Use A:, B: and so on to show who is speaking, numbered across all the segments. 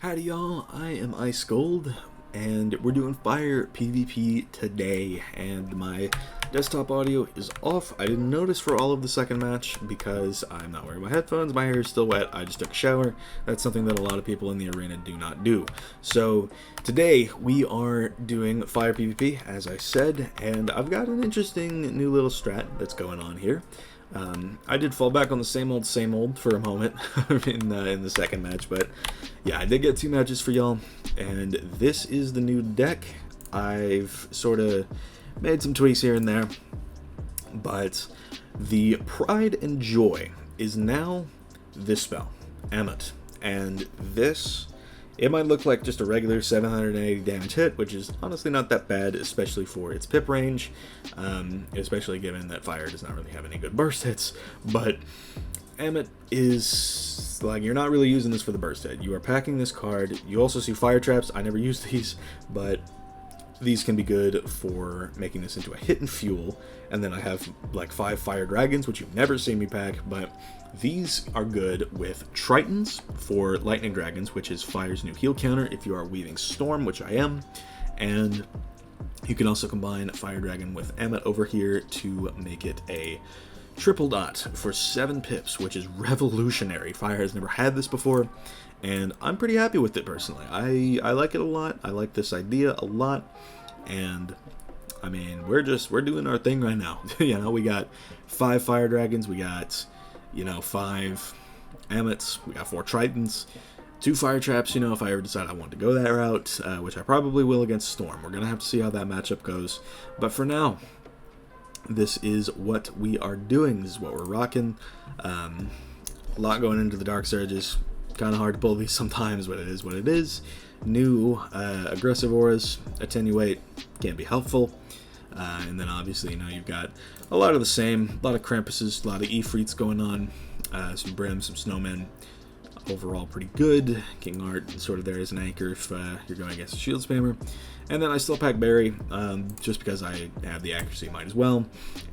A: Howdy y'all, I am Ice Gold, and we're doing Fire PVP today, and my desktop audio is off. I didn't notice for all of the second match because I'm not wearing my headphones, my hair is still wet, I just took a shower. That's something that a lot of people in the arena do not do. So today we are doing Fire PVP, as I said, and I've got an interesting new little strat that's going on here. I did fall back on the same old for a moment in the second match, but yeah, I did get 2 matches for y'all, and this is the new deck. I've sort of made some tweaks here and there, but the pride and joy is now this spell, Ammut, and this, it might look like just a regular 780 damage hit, which is honestly not that bad, especially for its pip range, especially given that fire does not really have any good burst hits. But Ammut is, like, you're not really using this for the burst hit. You are packing this card. You also see fire traps. I never use these, but these can be good for making this into a hit and fuel. And then I have like 5 fire dragons, which you've never seen me pack, but these are good with Tritons for lightning dragons, which is fire's new heal counter if you are weaving storm, which I am. And you can also combine fire dragon with Ammut over here to make it a triple dot for 7 pips, which is revolutionary. Fire has never had this before, and I'm pretty happy with it personally. I like it a lot. I like this idea a lot, and I mean, we're doing our thing right now. You know, we got 5 fire dragons, we got, you know, 5 Ammuts, we got 4 Tritons, 2 fire traps, you know, if I ever decide I want to go that route, which I probably will against Storm. We're gonna have to see how that matchup goes, but for now, this is what we are doing. This is what we're rocking. A lot going into the Dark Surges. Kind of hard to pull these sometimes, but it is what it is. New aggressive auras, attenuate, can be helpful. And then obviously, you know, you've got a lot of the same, a lot of Krampuses, a lot of Ifrits going on, some Brims, some Snowmen. Overall pretty good. King Art sort of there as an anchor if you're going against a shield spammer. And then I still pack Berry, just because I have the accuracy, might as well.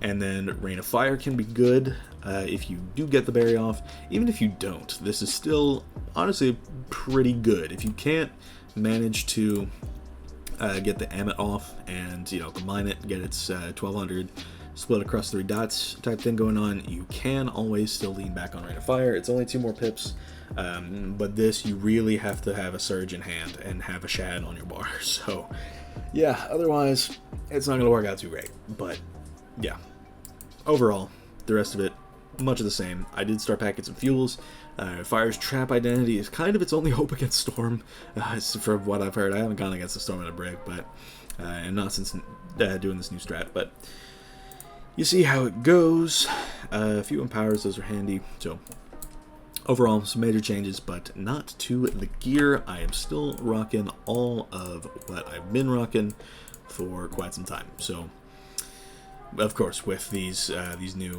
A: And then Rain of Fire can be good if you do get the Berry off. Even if you don't, this is still honestly pretty good. If you can't manage to get the Ammut off and, you know, combine it, get its 1200 split across 3 dots type thing going on, you can always still lean back on Rain of Fire. It's only 2 more pips, but this, you really have to have a Surge in hand and have a Shad on your bar. So yeah, otherwise it's not going to work out too great. But yeah, overall, the rest of it, much of the same. I did start packing some fuels. Fire's trap identity is kind of its only hope against Storm, from what I've heard. I haven't gone against the Storm in a brick, but and not since doing this new strat, but you see how it goes. A few empowers, those are handy. So overall, some major changes, but not to the gear. I am still rocking all of what I've been rocking for quite some time. So, of course, with these new,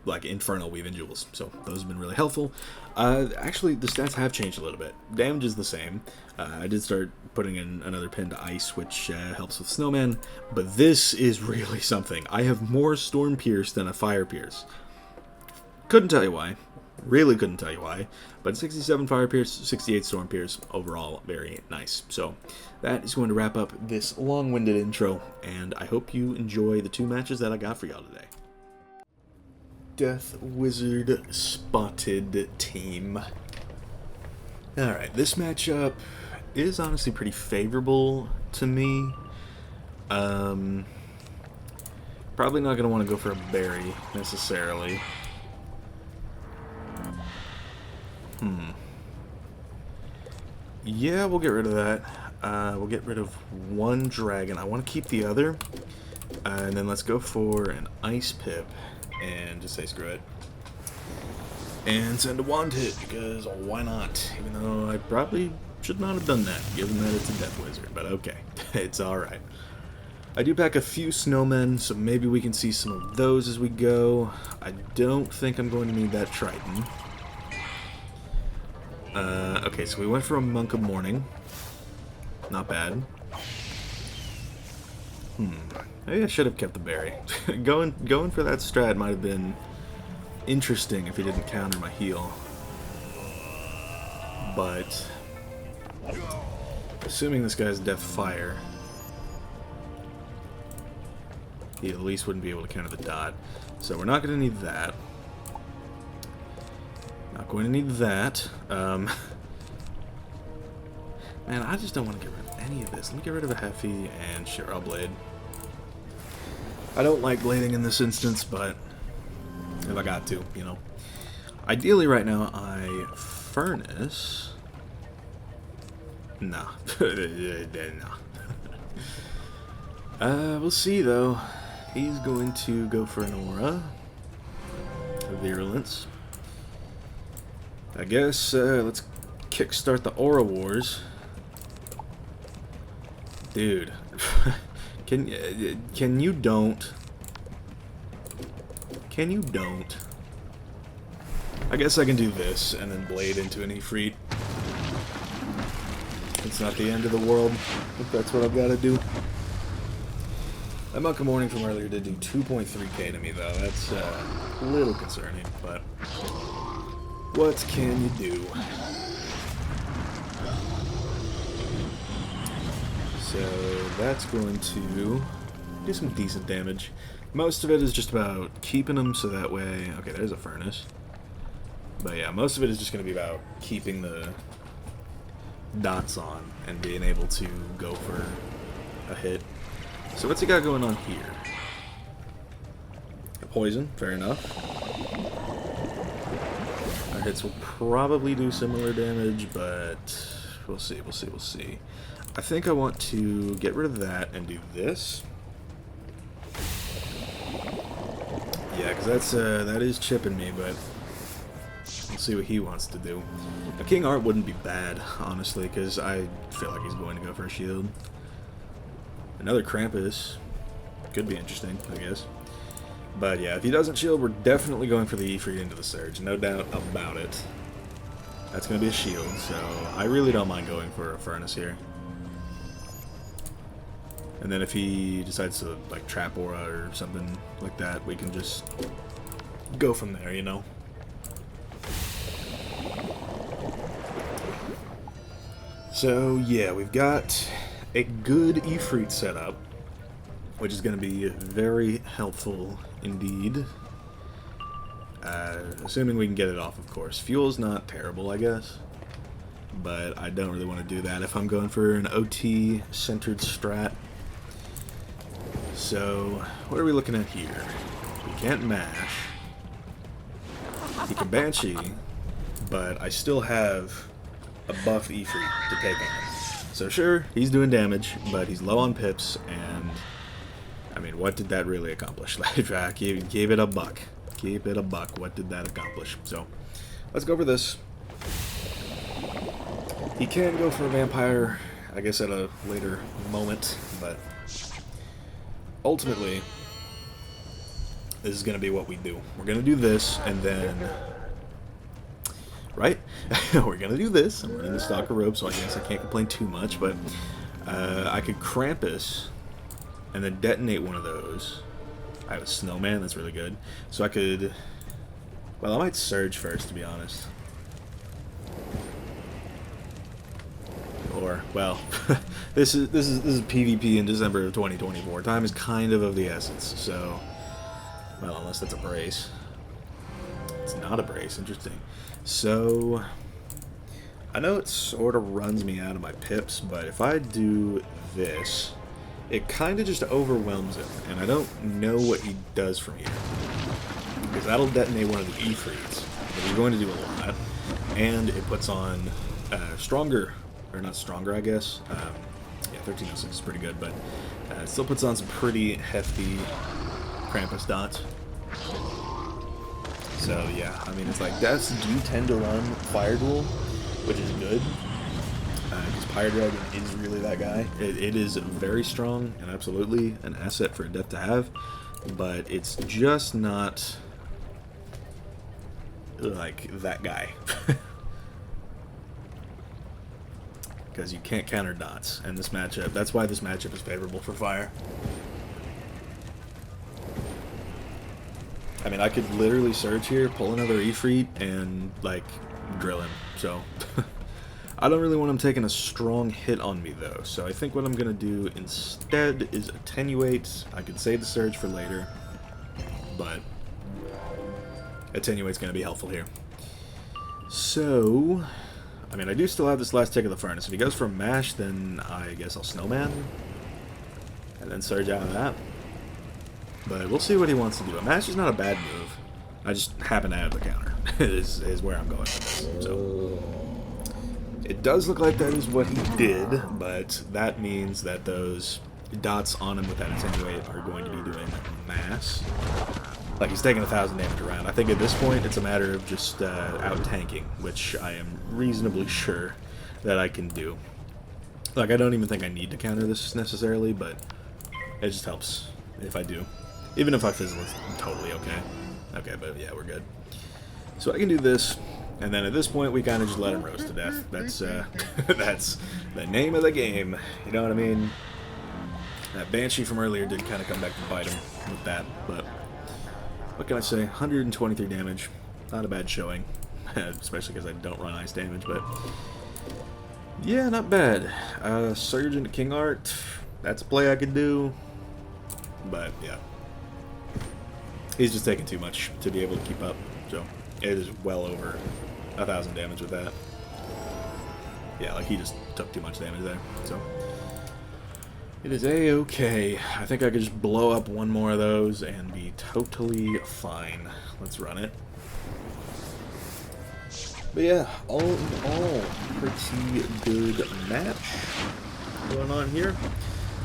A: like, Infernal Weaving Jewels. So those have been really helpful. Actually, the stats have changed a little bit. Damage is the same. I did start putting in another pin to Ice, which helps with Snowman. But this is really something. I have more Storm Pierce than a Fire Pierce. Couldn't tell you why. Really couldn't tell you why. But 67 Fire Pierce, 68 Storm Pierce. Overall, very nice. So that is going to wrap up this long-winded intro. And I hope you enjoy the 2 matches that I got for y'all today. Death Wizard spotted team. Alright, this matchup is honestly pretty favorable to me. Probably not going to want to go for a Berry necessarily. Yeah, we'll get rid of that. We'll get rid of 1 dragon. I want to keep the other. And then let's go for an Ice Pip. And just say screw it. And send a wand hit, because why not? Even though I probably should not have done that, given that it's a Death Wizard, but okay. It's alright. I do pack a few snowmen, so maybe we can see some of those as we go. I don't think I'm going to need that Triton. Okay, so we went for a Monk of Morning. Not bad. Maybe I should have kept the Berry. going for that strat might have been interesting if he didn't counter my heal. but assuming this guy's Death Fire, he at least wouldn't be able to counter the dot. So we're not going to need that. Not going to need that. Man, I just don't want to get rid of any of this. Let me get rid of a Heffy and sure, I'll blade. I don't like blading in this instance, but if I got to, you know. Ideally right now, I furnace. Nah. Nah. We'll see though. He's going to go for an aura. Virulence. I guess let's kickstart the aura wars. Dude. Can you don't? Can you don't? I guess I can do this and then blade into an Ifrit. It's not the end of the world, if that's what I've got to do. That Mucka Morning from earlier did do 2.3k to me, though. That's a little concerning, but what can you do? So that's going to do some decent damage. Most of it is just about keeping them so that way... Okay, there's a furnace. But yeah, most of it is just going to be about keeping the dots on and being able to go for a hit. So what's he got going on here? A poison, fair enough. Our hits will probably do similar damage, but we'll see, we'll see, we'll see. I think I want to get rid of that and do this. Yeah, because that is chipping me, but we'll see what he wants to do. A King Art wouldn't be bad, honestly, because I feel like he's going to go for a shield. Another Krampus could be interesting, I guess. But yeah, if he doesn't shield, we're definitely going for the Ifrit into the Surge. No doubt about it. That's going to be a shield, so I really don't mind going for a Furnace here. And then if he decides to, like, Trap Aura or something like that, we can just go from there, you know? So, yeah, we've got a good Ifrit setup, which is going to be very helpful indeed. Assuming we can get it off, of course. Fuel's not terrible, I guess. But I don't really want to do that if I'm going for an OT-centered strat. So, what are we looking at here? We can't mash. He can Banshee, but I still have a buff Ifrit to take on him. So sure, he's doing damage, but he's low on pips, and I mean, what did that really accomplish? Like, gave it a buck. Keep it a buck. What did that accomplish? So, let's go for this. He can go for a vampire, I guess, at a later moment, but ultimately, this is going to be what we do. We're going to do this, and then... Right? We're going to do this. I'm running the Stalker Rope, so I guess I can't complain too much, but I could Krampus and then detonate one of those. I have a Snowman, that's really good. So I could... Well, I might Surge first, to be honest. Or, well, this is PvP in December of 2024. Time is kind of the essence, so... Well, unless that's a brace. It's not a brace, interesting. So... I know it sort of runs me out of my pips, but if I do this... It kind of just overwhelms him, and I don't know what he does from here. Because that'll detonate one of the Ifrits, but he's going to do a lot, and it puts on stronger, or not stronger, I guess. Yeah, 1306 is pretty good, but it still puts on some pretty hefty Krampus dots. So yeah, I mean, it's like, deaths do tend to run Fire Duel, which is good. Because Pyre Dragon is really that guy. It is very strong and absolutely an asset for a death to have, but it's just not like that guy. Because you can't counter dots, and this matchup, that's why this matchup is favorable for fire. I mean, I could literally Surge here, pull another Ifrit, and, like, drill him, so... I don't really want him taking a strong hit on me though, so I think what I'm going to do instead is attenuate. I could save the surge for later, but attenuate's going to be helpful here. So, I mean, I do still have this last tick of the furnace. If he goes for mash, then I guess I'll snowman and then surge out of that. But we'll see what he wants to do. A mash is not a bad move. I just happen to have the counter is where I'm going with this. So it does look like that is what he did, but that means that those dots on him with that attenuate are going to be doing mass. Like, he's taking 1,000 damage around. I think at this point it's a matter of just out-tanking, which I am reasonably sure that I can do. Like, I don't even think I need to counter this necessarily, but it just helps if I do. Even if I fizzle, it's totally okay. Okay, but yeah, we're good. So I can do this, and then at this point we kind of just let him roast to death. That's that's the name of the game. You know what I mean? That Banshee from earlier did kind of come back to bite him with that, but what can I say? 123 damage. Not a bad showing, especially because I don't run ice damage, but yeah, not bad. Surge into King Art. That's a play I could do, but yeah. He's just taking too much to be able to keep up, so it is well over 1,000 damage with that. Yeah, like he just took too much damage there, so it is a-okay. I think I could just blow up one more of those and be totally fine. Let's run it. But yeah, all in all, pretty good match going on here.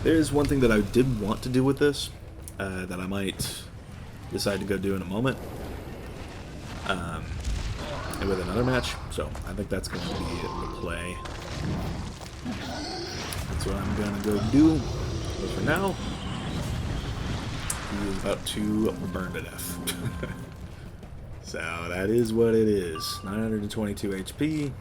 A: There's one thing that I did want to do with this that I might decide to go do in a moment with another match, so I think that's going to be the play. That's what I'm going to go do. But for now, he is about to burn to death. So that is what it is. 922 HP.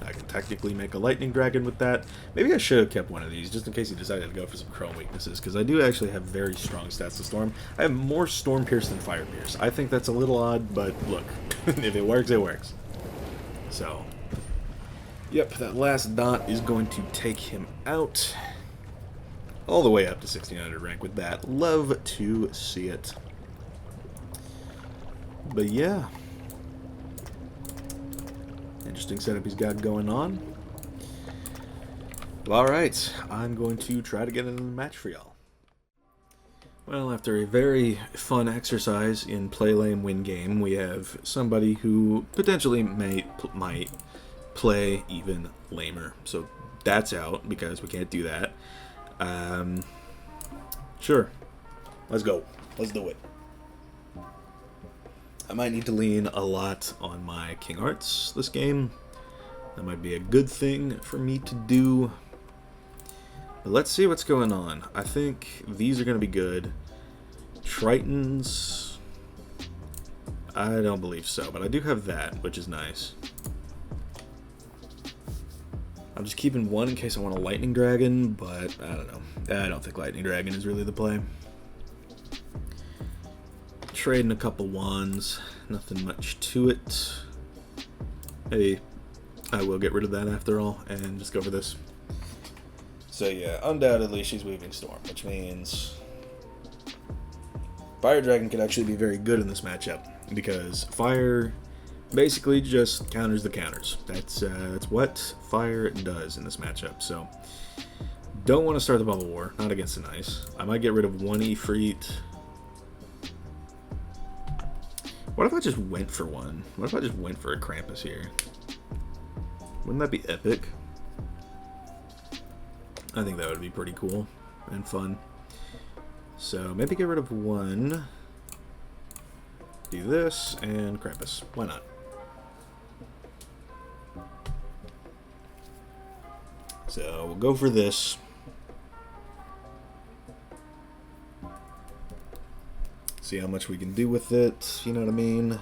A: I can technically make a lightning dragon with that. Maybe I should have kept one of these just in case he decided to go for some chrome weaknesses, because I do actually have very strong stats to storm. I have more storm pierce than fire pierce. I think that's a little odd, but look, if it works, it works. So, yep, that last dot is going to take him out all the way up to 1600 rank with that. Love to see it. But yeah, interesting setup he's got going on. Well, alright, I'm going to try to get into the match for y'all. Well, after a very fun exercise in play lame win game, we have somebody who potentially might play even lamer. So that's out because we can't do that. Sure, let's go. Let's do it. I might need to lean a lot on my King Arts this game. That might be a good thing for me to do. But let's see what's going on. I think these are going to be good. Tritons, I don't believe so, but I do have that, which is nice. I'm just keeping one in case I want a lightning dragon, but I don't know. I don't think lightning dragon is really the play. Trading a couple wands, nothing much to it. Maybe I will get rid of that after all and just go for this. So yeah, undoubtedly she's Weaving Storm, which means Fire Dragon could actually be very good in this matchup because fire basically just counters the counters. That's what fire does in this matchup. So don't want to start the bubble war, not against an ice. I might get rid of one Ifrit. What if I just went for one? What if I just went for a Krampus here? Wouldn't that be epic? I think that would be pretty cool and fun. So maybe get rid of one. Do this and Krampus. Why not? So we'll go for this. See how much we can do with it, you know what I mean?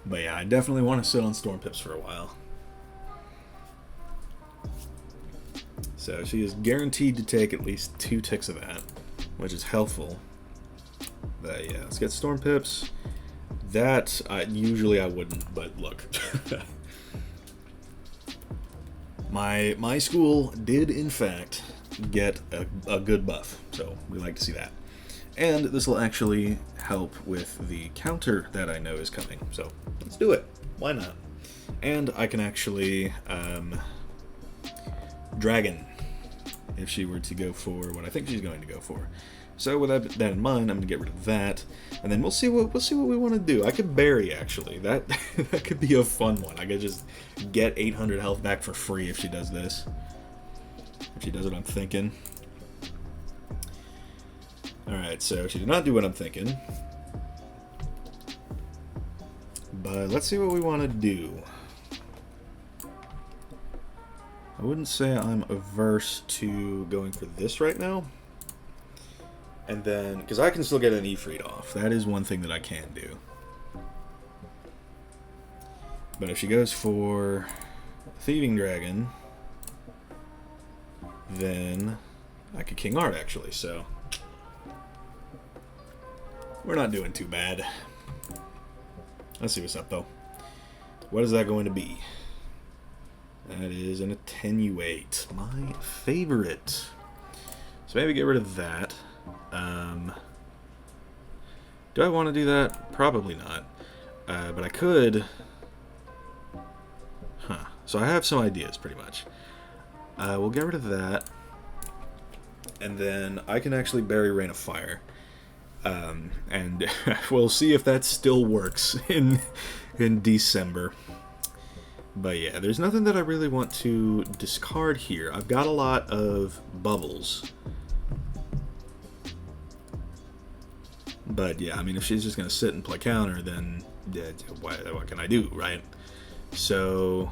A: But yeah, I definitely want to sit on Storm Pips for a while. So she is guaranteed to take at least 2 ticks of that, which is helpful. But yeah, let's get Storm Pips. That, usually I wouldn't, but look. my school did in fact get a good buff, so we like to see that. And this will actually help with the counter that I know is coming, so let's do it. Why not? And I can actually dragon if she were to go for what I think she's going to go for. So with that in mind, I'm gonna get rid of that, and then we'll see what we want to do. I could bury, actually. That that could be a fun one. I could just get 800 health back for free if she does this. If she does what I'm thinking. All right, so she did not do what I'm thinking, but let's see what we want to do. I wouldn't say I'm averse to going for this right now. And then, because I can still get an Ifrit off. That is one thing that I can do. But if she goes for Thieving Dragon, then I could King Art, actually. So we're not doing too bad. Let's see what's up, though. What is that going to be? That is an Attenuate. My favorite. So maybe get rid of that. Do I want to do that? Probably not. But I could. Huh. So I have some ideas, pretty much. We'll get rid of that. And then I can actually bury Rain of Fire. And we'll see if that still works in December. But yeah, there's nothing that I really want to discard here. I've got a lot of bubbles. But yeah, I mean, if she's just going to sit and play counter, then what can I do, right? So,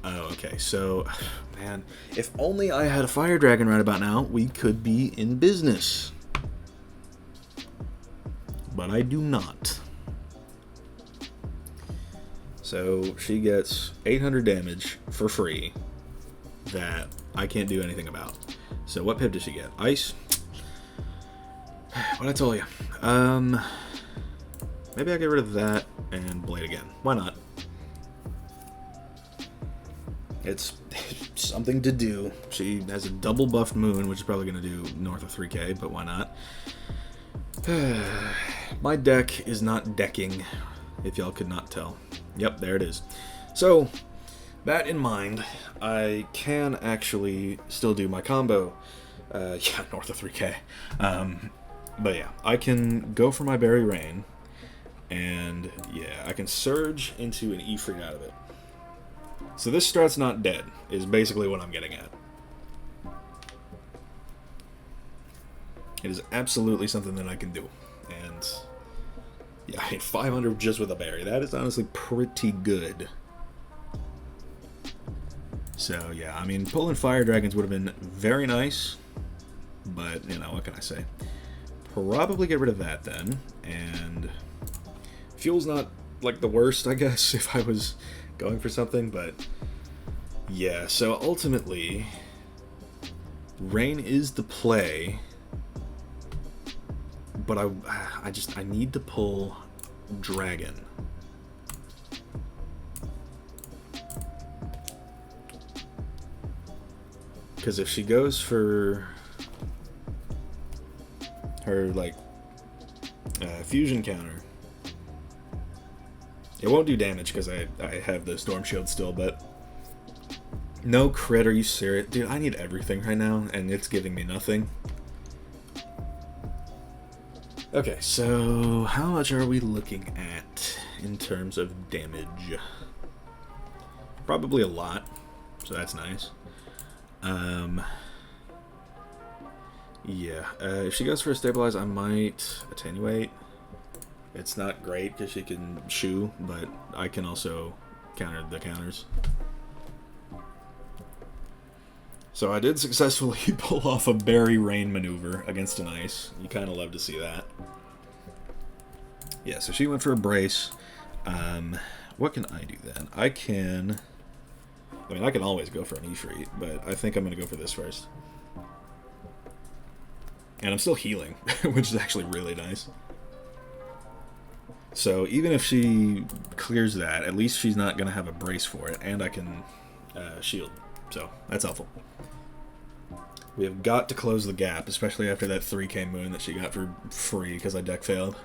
A: okay, so, man, if only I had a Fire Dragon right about now, we could be in business. But I do not. So she gets 800 damage for free that I can't do anything about. So what pip does she get? Ice? What I told you. Maybe I'll get rid of that and Blade again. Why not? It's something to do. She has a double buffed moon, which is probably going to do north of 3k, but why not? My deck is not decking, if y'all could not tell. Yep, there it is. So, that in mind, I can actually still do my combo. Yeah, north of 3k. But yeah, I can go for my Berry Rain, and yeah, I can Surge into an Ifrit out of it. So this strat's not dead, is basically what I'm getting at. It is absolutely something that I can do. And yeah, I mean, 500 just with a berry. That is honestly pretty good. So yeah, I mean, pulling Fire Dragons would have been very nice. But, you know, what can I say? Probably get rid of that then. And Fuel's not, like, the worst, I guess, if I was going for something. But yeah, so ultimately, Rain is the play. But I need to pull Dragon. Because if she goes for her, like, fusion counter, it won't do damage because I have the Storm Shield still, but no crit, are you serious? Dude, I need everything right now, and it's giving me nothing. Okay, so how much are we looking at in terms of damage? Probably a lot, so that's nice. Yeah, if she goes for a Stabilize, I might Attenuate. It's not great because she can shoo, but I can also counter the counters. So I did successfully pull off a Berry Rain maneuver against an Ice. You kind of love to see that. Yeah, so she went for a Brace. What can I do then? I mean, I can always go for an Ifrit, but I think I'm going to go for this first. And I'm still healing, which is actually really nice. So even if she clears that, at least she's not going to have a Brace for it, and I can shield. So that's helpful. We have got to close the gap, especially after that 3K moon that she got for free because I deck failed.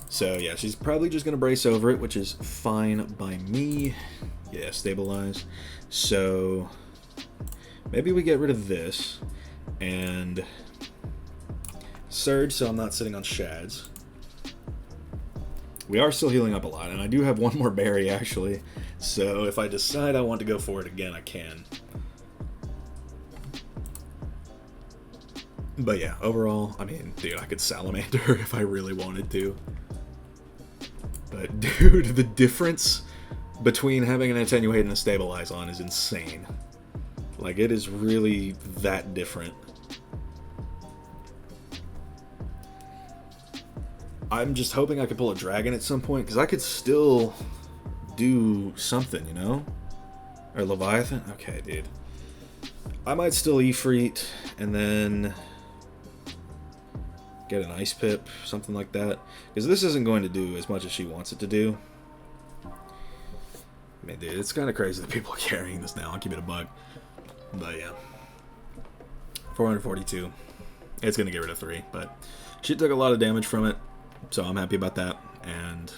A: So yeah, she's probably just going to brace over it, which is fine by me. Yeah, stabilize. So maybe we get rid of this and surge so I'm not sitting on shads. We are still healing up a lot, and I do have one more berry actually. So if I decide I want to go for it again, I can. But yeah, overall, I mean, dude, I could salamander if I really wanted to. But dude, the difference between having an attenuate and a stabilize on is insane. Like, it is really that different. I'm just hoping I could pull a dragon at some point, because I could still do something, you know? Or Leviathan? Okay, dude. I might still Ifrit, and then get an Ice Pip, something like that. Because this isn't going to do as much as she wants it to do. I mean, dude, it's kind of crazy that people are carrying this now. I'll keep it a buck. But yeah. 442. It's going to get rid of 3, but she took a lot of damage from it. So I'm happy about that, and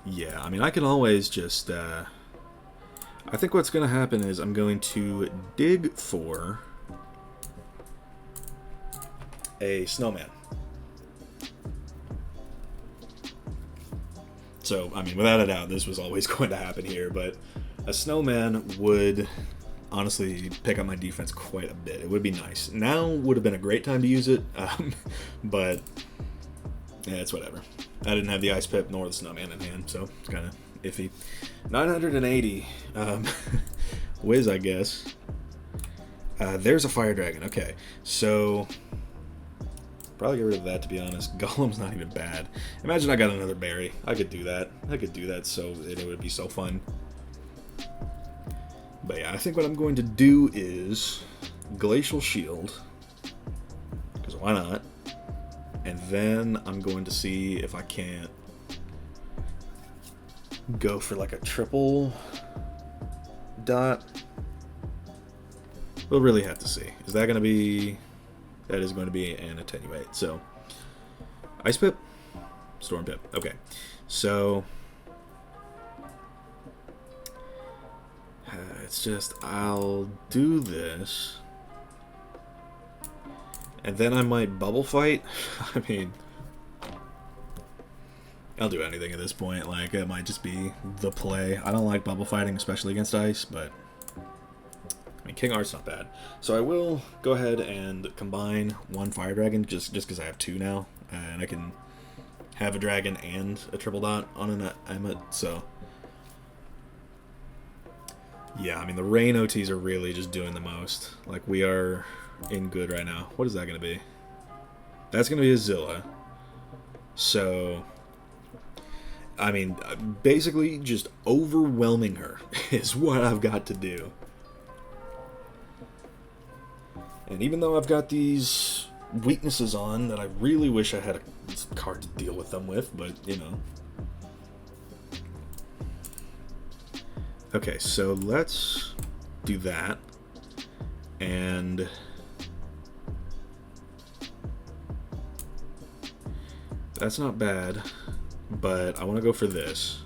A: yeah, I mean, I can always just, I think what's going to happen is I'm going to dig for a snowman. So, I mean, without a doubt, this was always going to happen here, but a snowman would honestly pick up my defense quite a bit. It would be nice. Now would have been a great time to use it, but yeah, it's whatever. I didn't have the Ice Pip nor the Snowman in hand, so it's kind of iffy. 980. Wiz, I guess. There's a Fire Dragon. Okay, so probably get rid of that, to be honest. Golem's not even bad. Imagine I got another berry. I could do that. I could do that, so it would be so fun. But yeah, I think what I'm going to do is Glacial Shield, because why not? And then I'm going to see if I can't go for like a triple dot. We'll really have to see. Is that going to be... That is going to be an attenuate. So, Ice Pip, Storm Pip. Okay, so it's just, I'll do this. And then I might bubble fight. I mean, I'll do anything at this point. Like, it might just be the play. I don't like bubble fighting, especially against ice, but I mean, King Art's not bad. So I will go ahead and combine one Fire Dragon, just because I have 2 now, and I can have a dragon and a triple dot on an Ammut. So yeah, I mean, the rain OTs are really just doing the most. Like, we are in good right now. What is that going to be? That's going to be a Zilla. So, I mean, basically just overwhelming her is what I've got to do. And even though I've got these weaknesses on that I really wish I had a card to deal with them with, but, you know. Okay, so let's do that. And that's not bad, but I want to go for this.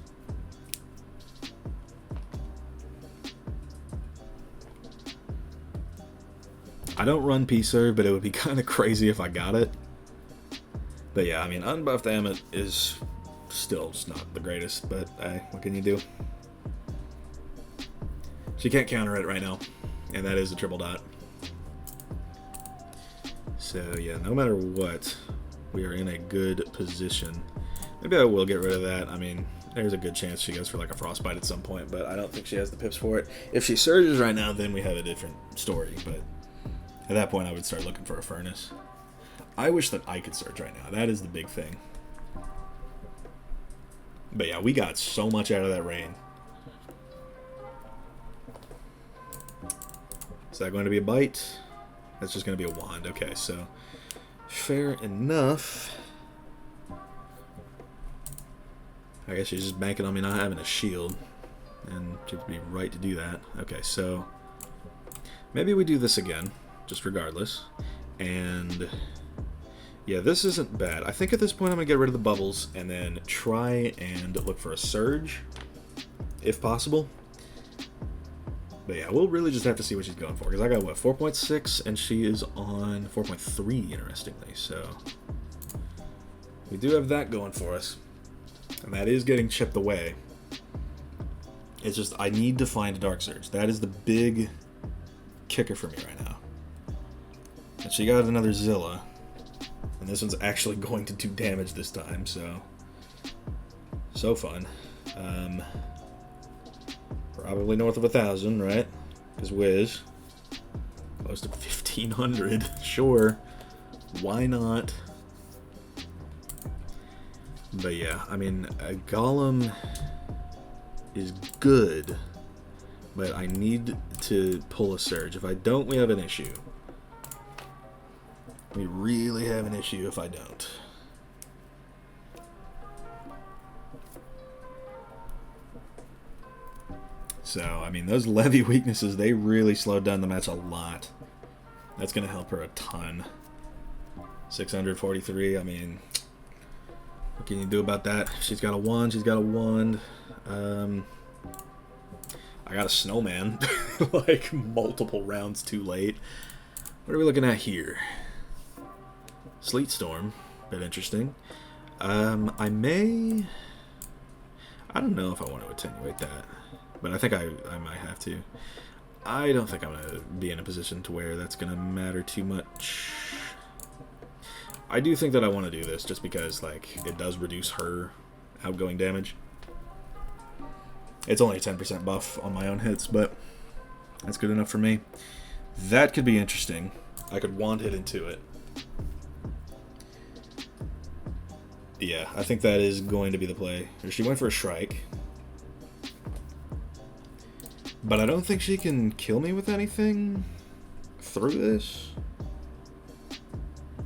A: I don't run P-Serve, but it would be kind of crazy if I got it. But yeah, I mean, unbuffed Ammut is still just not the greatest, but hey, what can you do? She can't counter it right now, and that is a triple dot. So yeah, no matter what, we are in a good position. Maybe I will get rid of that. I mean, there's a good chance she goes for like a Frostbite at some point, but I don't think she has the pips for it. If she surges right now, then we have a different story, but at that point I would start looking for a Furnace. I wish that I could surge right now. That is the big thing. But yeah, we got so much out of that rain. Is that going to be a bite? That's just going to be a wand. Okay, so fair enough. I guess she's just banking on me not having a shield. And she'd be right to do that. Okay, so maybe we do this again, just regardless. And yeah, this isn't bad. I think at this point I'm going to get rid of the bubbles and then try and look for a surge, if possible. But yeah, we'll really just have to see what she's going for. Because I got, what, 4.6, and she is on 4.3, interestingly. So we do have that going for us. And that is getting chipped away. It's just, I need to find a Dark Surge. That is the big kicker for me right now. And she got another Zilla. And this one's actually going to do damage this time, so fun. Probably north of 1,000, right? Because Wiz, close to 1,500. Sure, why not? But yeah, I mean, a Golem is good, but I need to pull a Surge. If I don't, we have an issue. We really have an issue if I don't. So, I mean, those Levy weaknesses, they really slowed down the match a lot. That's going to help her a ton. 643, I mean, what can you do about that? She's got a wand, she's got a wand. I got a snowman, like multiple rounds too late. What are we looking at here? Sleet Storm, bit interesting. I don't know if I want to attenuate that, but I think I might have to. I don't think I'm going to be in a position to where that's going to matter too much. I do think that I want to do this just because, like, it does reduce her outgoing damage. It's only a 10% buff on my own hits, but that's good enough for me. That could be interesting. I could wand hit into it. Yeah, I think that is going to be the play. She went for a Shrike. But I don't think she can kill me with anything through this.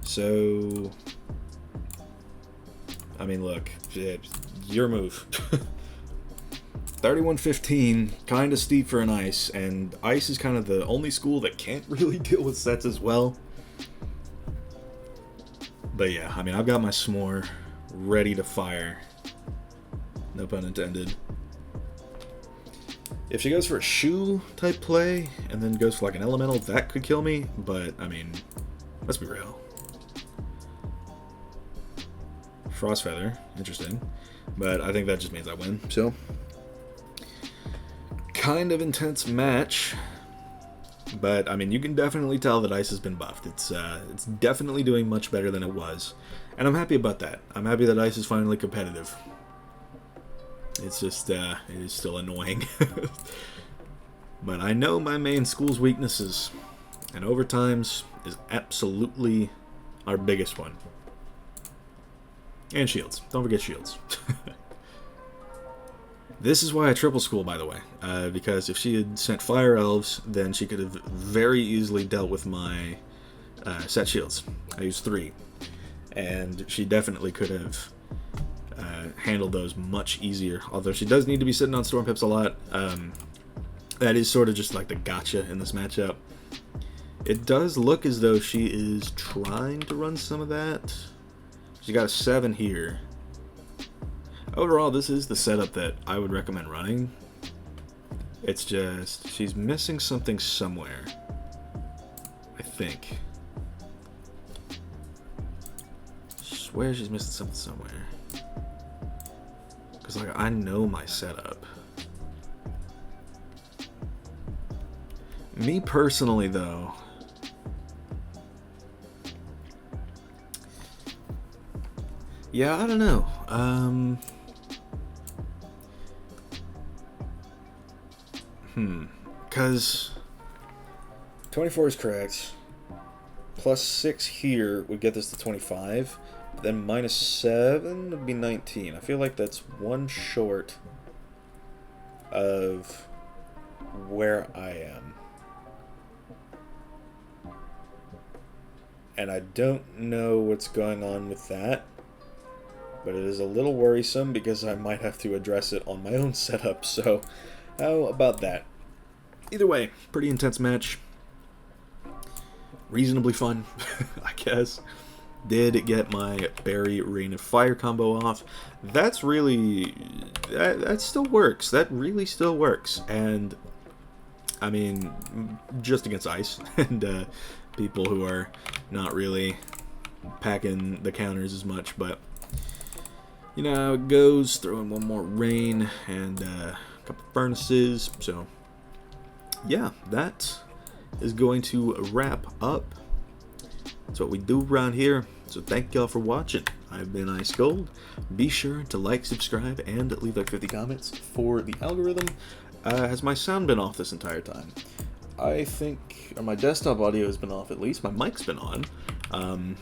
A: So, I mean, look, your move. 3115, kind of steep for an ice, and ice is kind of the only school that can't really deal with sets as well. But yeah, I mean, I've got my s'more ready to fire. No pun intended. If she goes for a shoe type play and then goes for like an elemental, that could kill me, but I mean, let's be real. Frost Feather, interesting, but I think that just means I win. So, kind of intense match, but I mean, you can definitely tell that ice has been buffed. It's definitely doing much better than it was, and I'm happy about that. I'm happy that ice is finally competitive. It's just, it is still annoying. But I know my main school's weaknesses, and overtimes is absolutely our biggest one. And shields. Don't forget shields. This is why I triple school, by the way. Because if she had sent Fire Elves, then she could have very easily dealt with my set shields. I used 3. And she definitely could have handled those much easier. Although she does need to be sitting on Storm Pips a lot. That is sort of just like the gotcha in this matchup. It does look as though she is trying to run some of that. She got a 7 here. Overall, this is the setup that I would recommend running. It's just, she's missing something somewhere. I think. I swear she's missing something somewhere. Because, like, I know my setup. Me personally, though, yeah, I don't know. Because 24 is correct. Plus 6 here would get this to 25. But then minus 7 would be 19. I feel like that's one short of where I am. And I don't know what's going on with that. but it is a little worrisome because I might have to address it on my own setup, so how about that? Either way, pretty intense match. Reasonably fun, I guess. Did get my Barry Rain of Fire combo off. That's really... that still works. That really still works. And, I mean, just against ice. And people who are not really packing the counters as much. But, you know how it goes. Throw in one more Rain and a couple furnaces. So, yeah, that is going to wrap up. That's what we do around here. So thank y'all for watching. I've been Ice Gold. Be sure to like, subscribe, and leave like 50 comments for the algorithm. Has my sound been off this entire time? I think, or my desktop audio has been off at least. My mic's been on.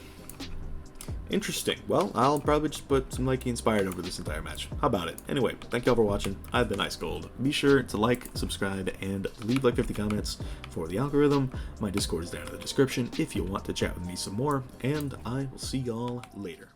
A: Interesting. Well, I'll probably just put some Likey Inspired over this entire match. How about it? Anyway, thank y'all for watching. I've been Ice Gold. Be sure to like, subscribe, and leave like 50 comments for the algorithm. My Discord is down in the description if you want to chat with me some more, and I will see y'all later.